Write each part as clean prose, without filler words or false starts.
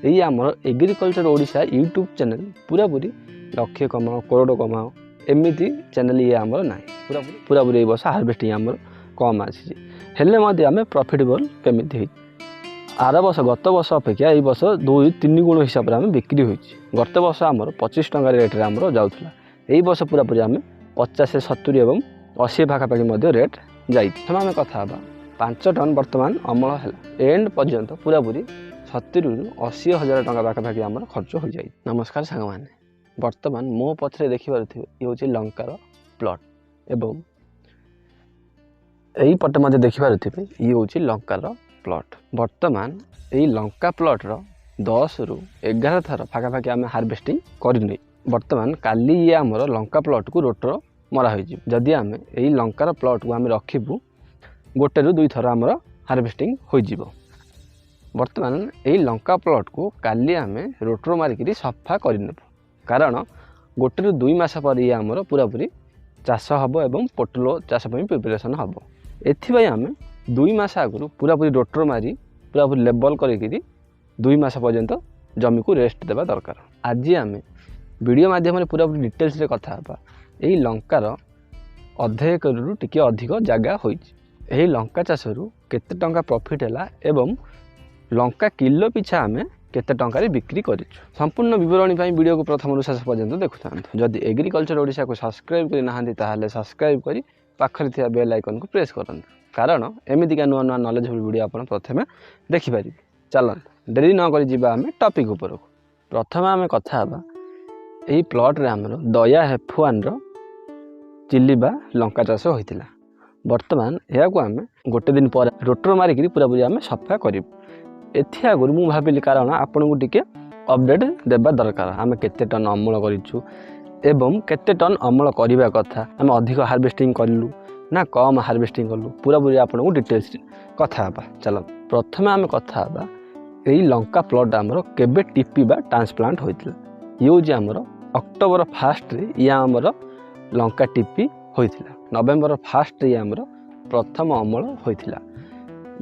यही आमर agriculture Odisha YouTube channel पूरा पूरी लक्षे कमाओ करोड़ कमाओ एमती चैनल ये आमर ना पूरा पूरी ये वर्ष हार्वेस्टिंग आमर कम आसी आम प्रॉफिटेबल केमी आर वर्ष गत वर्ष अपेक्षा यही वर्ष 2-3 गुण हिसाब से आम बिक्री हो गत वर्ष आमर 25 टंका रेट आमर जाऊला यही वर्ष पूरा पूरी आम 50-70 और 80 पाखापाखि रेट जाइए आम कथा 5 टन बर्तमान अमल है एंड पर्यंत पूरा पूरी 70-80 हजार टंका पाखापाखि आम खर्च हो जाए। नमस्कार सांग मैंने बर्तमान मो पथरे देखिपे ये हूँ लंकार प्लॉट एवं यही पटे मध्य देखिपे ये हूँ लंकार प्लॉट। बर्तमान यही लंका प्लॉट रो 10-11 थर पाखापाखि आम हार्वेस्टिंग करनी। बर्तमान काली ये आमर लंका प्लॉट को रोटर मरा हो जदि आम यही लंकार प्लॉट को आम रखू 1-2 थर आमर हार्वेस्टिंग हो। बर्तमान यही लंका प्लॉट को काली आम रोटर मारिक सफा करने कारण 1-2 मास पर ये आमर पूरा पूरी चाष हम एवं पोटल चाष प्रिपरेशन हम एथि आम 2 मास आगु पूरा पूरी रोटर मारी पूरा पूरी लेवल करी 2 मास पर्यंत जमी को रेस्ट देवा दरकार। आज आम वीडियो माध्यम पूरा पूरी डिटेल्स रे कथा यही लंकार अधे एकरु टिके अधिक जगह होई लंका चाषरू केते टंका प्रॉफिट है एवं लंका किलो पिछा आम केते टंका बिक्री करिछु। संपूर्ण विवरणी वीडियो को प्रथम शेष पर्यंत देखुता। जदि एग्रीकल्चर ओडिशा को सब्सक्राइब करि नाहांती ताहाले सब्सक्राइब करी पाखरे थिया बेल आइकन को प्रेस करन कारण एमितिका नुआ नुआ नॉलेजेबल वीडियो आपण प्रथमे देखि पारि। चलन देरी न करी जिबा आम टॉपिक ऊपर। प्रथम आम कथा हबा एही प्लॉट रे हमरो दया F1 रो चिल्लीबा लंका चाष होइतिला। बर्तमान या को आम गोटे दिन पर रोटर मारिक पूरा पूरी आम सफा करूँ। एथि आगुरी मु भाविली कारण आपन को टिके अपडेट देबा दरकार आम केते टन अमल करिछु एवं केते टन अमल करिबा कथा आम अधिक हार्वेस्टिंग करलु ना कम हार्वेस्टिंग करलु पूरा पूरी आपन को डिटेल्स कथा हबा। चलो प्रथमे आम कथा हबा एही लंका प्लॉट आमर केबे टीपी बा ट्रांसप्लांट होइतिला। ये होजे आमर अक्टोबर 1 रे या आमर लंका टीपी होइतिला। नवेम्बर 1 रे आमर प्रथम अमल होइतिला।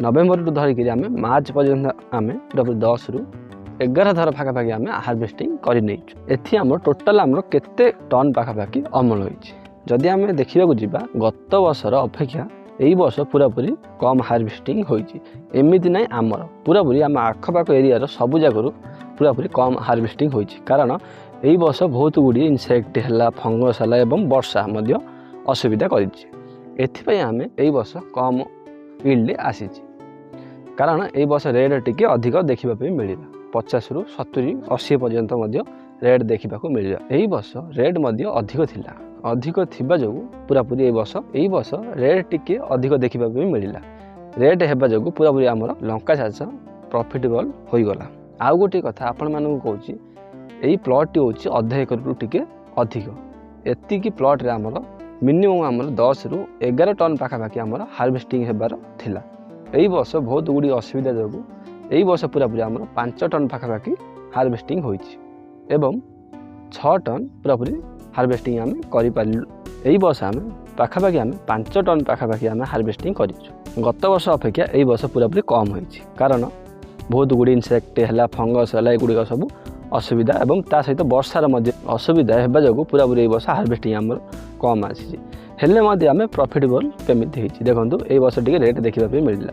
नवेम्बर टू धरिक आम मार्च पर्यंत आम 10-11 थर पाखापाखि आम हार्वेस्टिंग कर आम टोटाल आम केते टन पाखापाखि अमल होइछि। जदि आम देखा जावा गत वर्षर अपेक्षा यही वर्ष पूरा पूरी कम हार्वेस्टिंग होइछि। एमिति नाई आमर पूरा पूरी आम आखपाख एरिया सबु जगह पूरा पूरी कम हार्वेस्टिंग होइछि कारण यही वर्ष बहुत गुड़ी इनसेक्ट है फंगस है एवं वर्षा मध्य असुविधा करिछि। एथिपई आम यही वर्ष कम यील्ड आसी कारण यही वर्ष रेट टिके अधिक देखा मिलला 50-70-80 पर्यंत रेट देखा मिलला। यही वर्ष रेट अधिक थिला अधिक थिबा जो पूरा पूरी यही वर्ष रेट टिके अधिक देखा मिलला। रेट हेबा जो पूरा पूरी आमर लंका चाष प्रॉफिटेबल हो गला। आउ गोटे कथा आपण मानू कहूँ यही प्लॉट होची अधे एकरु टिके अधिक एतिकी प्लॉट रे आमर मिनिमम आमर 10-11 टन पाखापाखि आमर हार्वेस्टिंग हेबार थिला। यही वर्ष बहुत गुड़ी असुविधा जो यही वर्ष पूरा पूरी आमर 5 टन पाखापाखि हार्वेस्टिंग होइछि एवं 6 टन पूरा पूरी हार्वेस्टिंग आम करि पारिलु। यही वर्ष आम पाखापाखि आम 5 टन पाखापाखि आम हार्वेस्टिंग करिछु। गत वर्ष अपेक्षा यही वर्ष पूरा पूरी कम होइछि कारण बहुत गुड़ी इनसेक्ट है फंगस है एगुड़िक सब असुविधा एवं ता सहित वर्षार असुविधा हेबा जो पूरा पूरी वर्ष हार्वेस्टिंग आमर कम आसी हेले आम प्रॉफिटेबल केमिति होइछि देखंतु एई वर्ष टिके रेट देखा मिलला।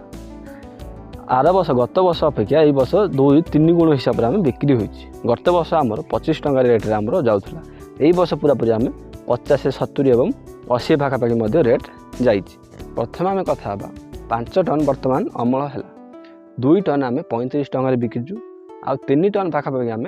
आर वर्ष गत वर्ष अपेक्षा यही वर्ष 2-3 गुण हिसाब से आम बिक्री होइछि। गत वर्ष आमर 25 टंका रेट आमर जाऊला यही वर्ष पूरा पूरी आम 50-70 और 80 पाखापाखि रेट जाइछि। प्रथम आम कथा 5 टन बर्तमान अमल है 2 टन आम 35 टंका बिकिचु आ 3 टन पाखापाखि आम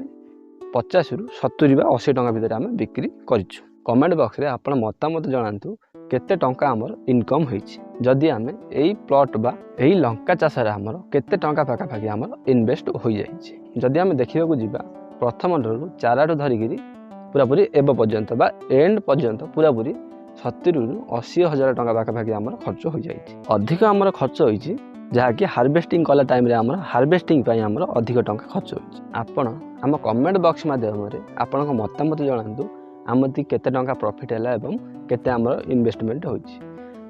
50-70-80 टंका भितर आम बिक्री करिछु। कमेंट बॉक्स रे आपण मतामत जणांतु केते टंका आमर इनकम होइछि। जदि आम एई प्लॉट बा एई लंका चाष रे आमर केते टंका पाखापाखि आमर इन्वेस्ट हो जाइछि। जदि आम देखिबाकू जिबा प्रथम चाराटू धरिकी पूरा पूरी एब पर्यंत बा एंड पर्यंत पूरा पूरी 70-80 हजार टंका पाखापाखि आमर खर्च हो जाइछि। अधिक आमर खर्च होइछि जहाँकि हार्वेस्टिंग कला टाइम रे आमर हार्वेस्टिंग पाई आमर अधिक टंका खर्च होइछि। आपण आम कमेंट बॉक्स माध्यम रे आपनक मतामत जणांतु आमती केते टंका प्रॉफिट है एवं केते आमर इन्वेस्टमेंट होइछि।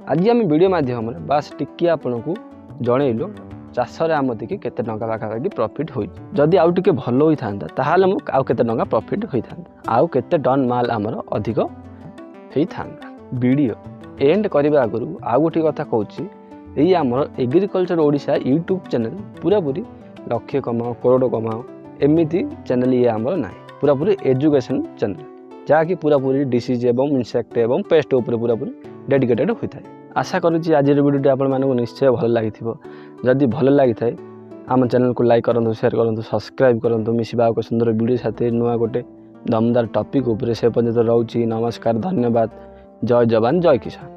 आज आम वीडियो माध्यम रे बास टिकी आपनकू जणैलु ଚାଷରେ ଆମତିକି କେତେ ଟଙ୍କା ପାଖାପାଖି ପ୍ରଫିଟ୍ ହୋଇଛି। ଯଦି ଆଉ ଟିକେ ଭଲ ହୋଇଥାନ୍ତା ତାହେଲେ ମୁଁ ଆଉ କେତେ ଟଙ୍କା ପ୍ରଫିଟ୍ ହୋଇଥାନ୍ତା, ଆଉ କେତେ ଟନ୍ ମାଲ୍ ଆମର ଅଧିକ ହେଇଥାନ୍ତା। ଭିଡ଼ିଓ ଏଣ୍ଡ କରିବା ଆଗରୁ ଆଉ ଗୋଟିଏ କଥା କହୁଛି, ଏଇ ଆମର ଏଗ୍ରିକଲଚର ଓଡ଼ିଶା ୟୁଟ୍ୟୁବ୍ ଚ୍ୟାନେଲ୍ ପୁରାପୁରି ଲକ୍ଷେ କମାଅ କରୋଡ଼ କମାଅ ଏମିତି ଚ୍ୟାନେଲ୍ ଇଏ ଆମର ନାହିଁ। ପୁରାପୁରି ଏଜୁକେସନ୍ ଚ୍ୟାନେଲ୍, ଯାହାକି ପୁରାପୁରି ଡିସିଜ୍ ଏବଂ ଇନସେକ୍ଟ ଏବଂ ପେଷ୍ଟ ଉପରେ ପୁରାପୁରି ଡେଡିକେଟେଡ୍ ହୋଇଥାଏ। ଆଶା କରୁଛି ଆଜିର ଭିଡ଼ିଓଟି ଆପଣମାନଙ୍କୁ ନିଶ୍ଚୟ ଭଲ ଲାଗିଥିବ। ଯଦି ଭଲ ଲାଗିଥାଏ ଆମ ଚ୍ୟାନେଲକୁ ଲାଇକ୍ କରନ୍ତୁ, ସେୟାର କରନ୍ତୁ, ସବସ୍କ୍ରାଇବ୍ କରନ୍ତୁ। ମିଶିବା ଆଉ ଏକ ସୁନ୍ଦର ଭିଡ଼ିଓ ସାଥେ ନୂଆ ଗୋଟେ ଦମଦାର ଟପିକ୍ ଉପରେ। ସେ ପର୍ଯ୍ୟନ୍ତ ରହୁଛି। ନମସ୍କାର, ଧନ୍ୟବାଦ। ଜୟ ଯବାନ ଜୟ କିଷାନ।